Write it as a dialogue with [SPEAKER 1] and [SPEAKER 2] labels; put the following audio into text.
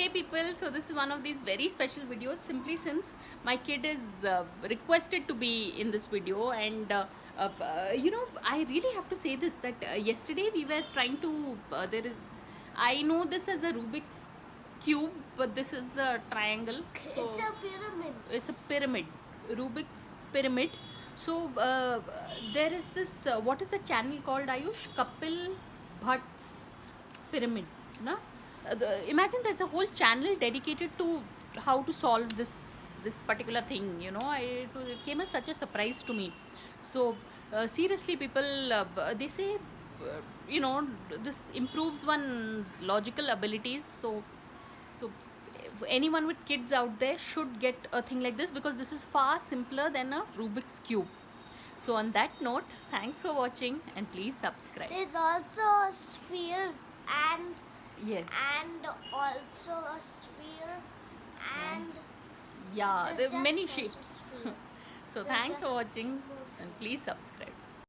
[SPEAKER 1] Hey people, so this is one of these very special videos simply since my kid is requested to be in this video. And I really have to say this, that yesterday we were trying to I know this as the Rubik's cube, but this is a triangle. So
[SPEAKER 2] It's a pyramid.
[SPEAKER 1] it's a pyramid, Rubik's pyramid. So there is this what is the channel called, Ayush? Kapil Bhatt's pyramid, no? Imagine there's a whole channel dedicated to how to solve this particular thing. It came as such a surprise to me. So seriously, people, they say, this improves one's logical abilities. So if anyone with kids out there should get a thing like this, because this is far simpler than a Rubik's cube. So on that note, thanks for watching and please subscribe.
[SPEAKER 2] There's also a sphere and
[SPEAKER 1] Yes.
[SPEAKER 2] also a sphere and
[SPEAKER 1] Yeah,
[SPEAKER 2] There's
[SPEAKER 1] there are
[SPEAKER 2] just
[SPEAKER 1] many
[SPEAKER 2] not a
[SPEAKER 1] shapes.
[SPEAKER 2] sphere.
[SPEAKER 1] So
[SPEAKER 2] There's
[SPEAKER 1] thanks
[SPEAKER 2] just
[SPEAKER 1] for watching
[SPEAKER 2] more.
[SPEAKER 1] and please subscribe.